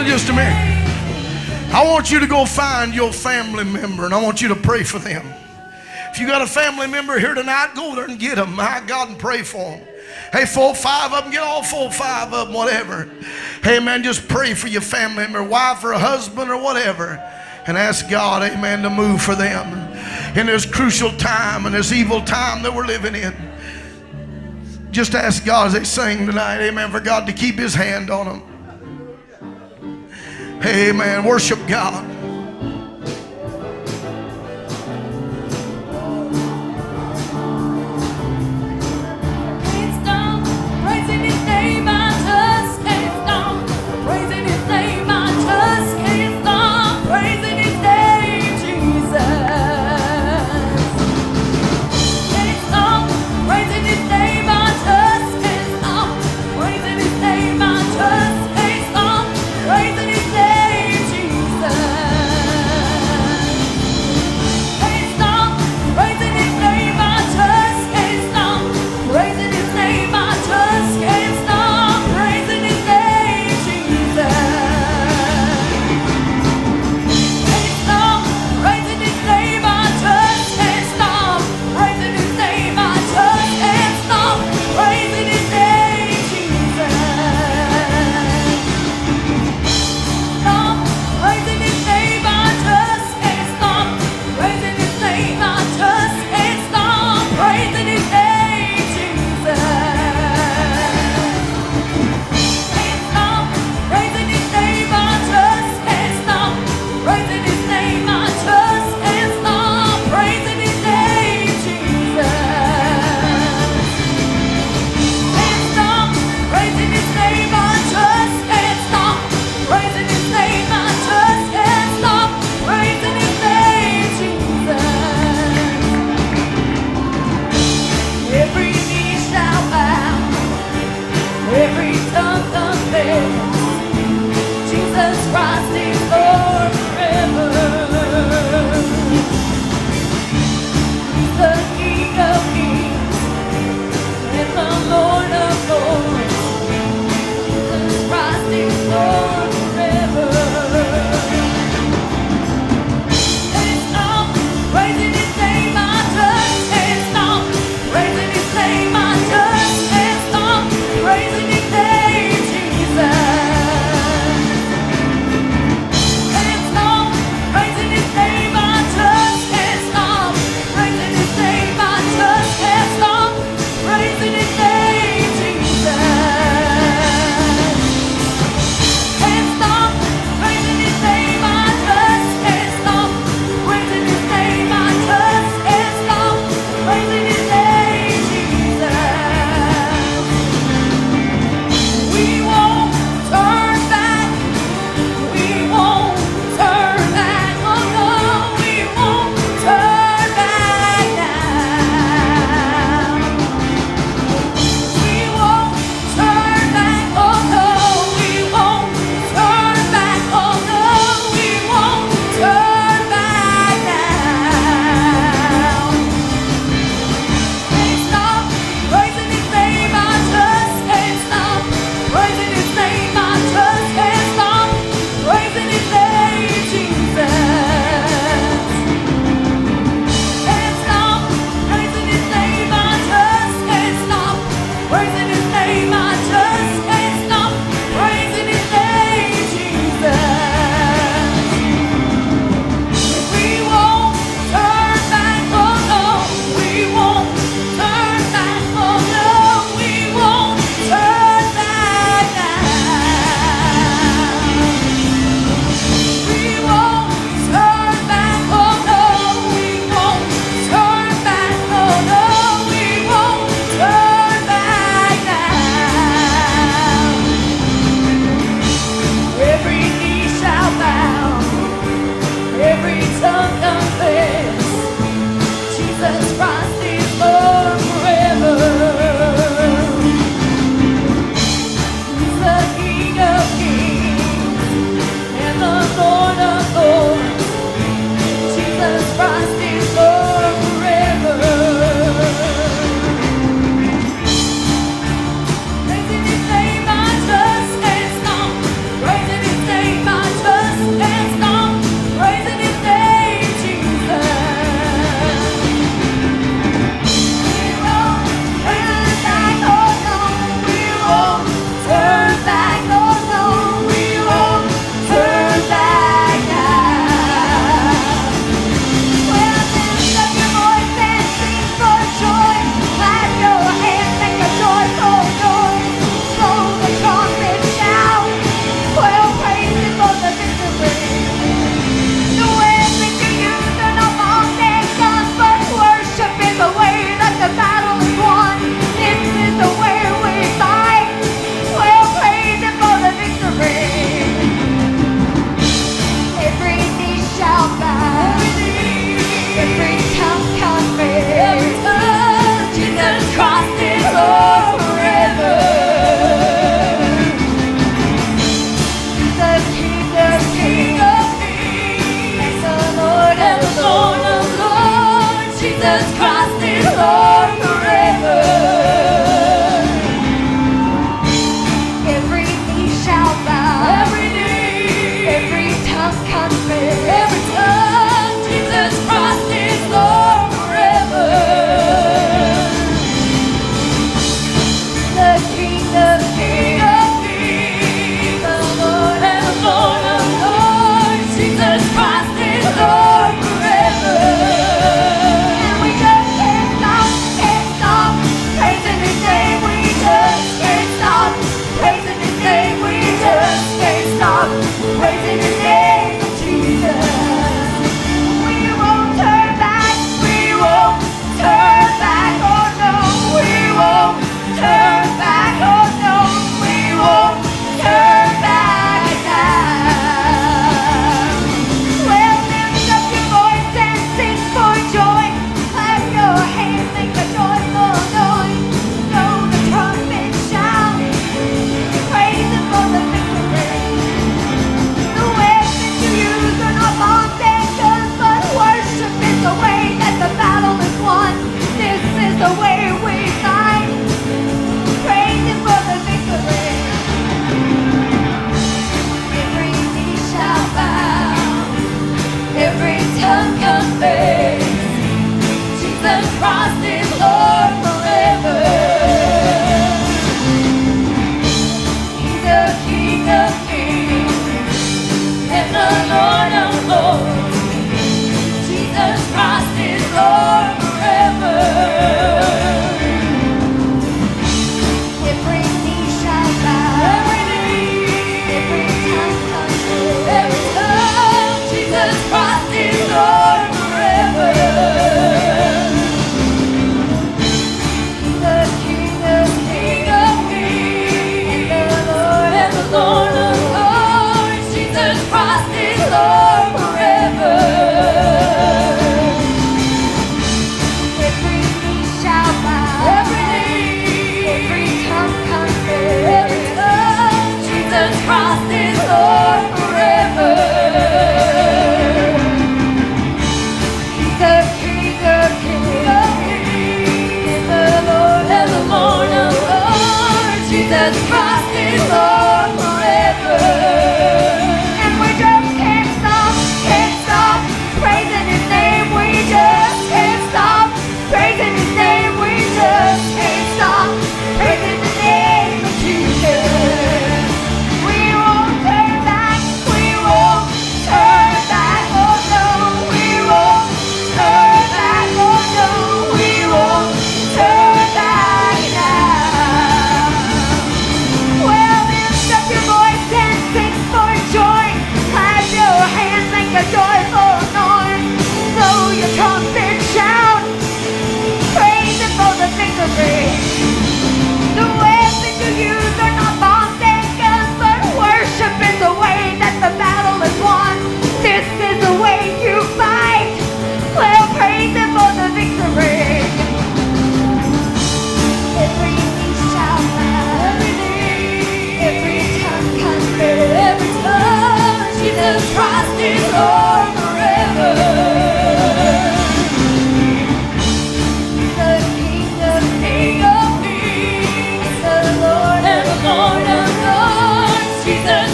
on just a minute. I want you to go find your family member and I want you to pray for them. If you got a family member here tonight, go there and get them, my God, and pray for them. Hey, 4 or 5 of them, get all 4 or 5 of them, whatever. Hey, man, just pray for your family member, wife or husband or whatever, and ask God, amen, to move for them in this crucial time and this evil time that we're living in. Just ask God as they sing tonight, amen, for God to keep his hand on them. Amen. Worship God. Praising his name, I just can't stop. Praising his name, Jesus.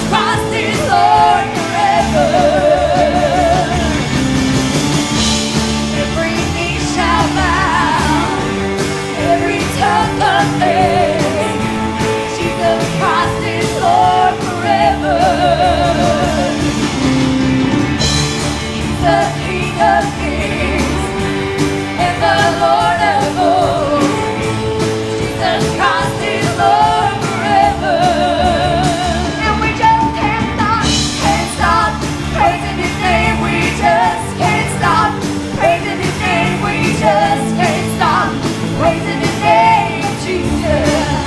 Christ is Lord forever. Every knee shall bow, every tongue confess, Jesus Christ is Lord forever. He's the King of kings and the Lord of lords. Jesus Christ is Lord forever. And we just can't stop praising His name. We just can't stop praising His name. We just can't stop praising His name, Jesus.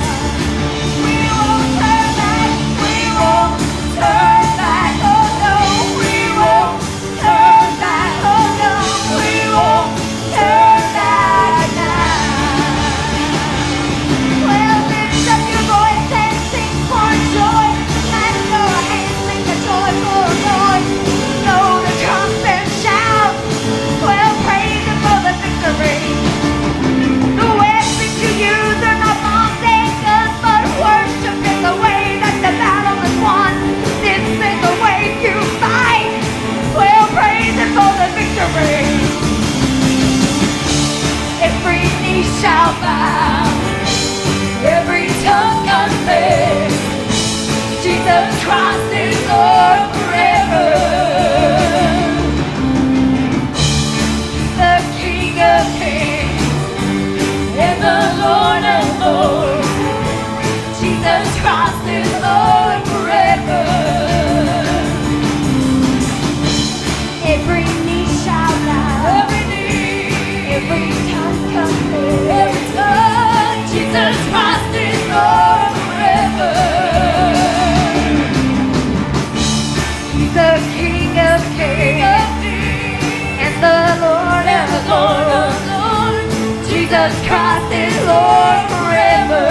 We won't turn back. We won't turn back. Oh no, we won't turn back. Oh no, we won't turn back now. Well, lift up your voice and sing for joy. Clap your hands, sing a joyful noise. Blow the trumpet, shout. Well, praise Him for the victory. The weapons you use are not bombs and guns, but worship is the way that the battle is won. This is the way you fight. Well, praise Him for the victory. Every knee shall bow, every tongue confess, Jesus Christ is Lord forever. The King of kings and the Lord of lords. Jesus Christ is Lord forever. Every knee shall bow, every tongue confess, every tongue, Jesus Christ is Lord forever. He's the King of kings and the Lord of lords. Jesus Christ is Lord forever.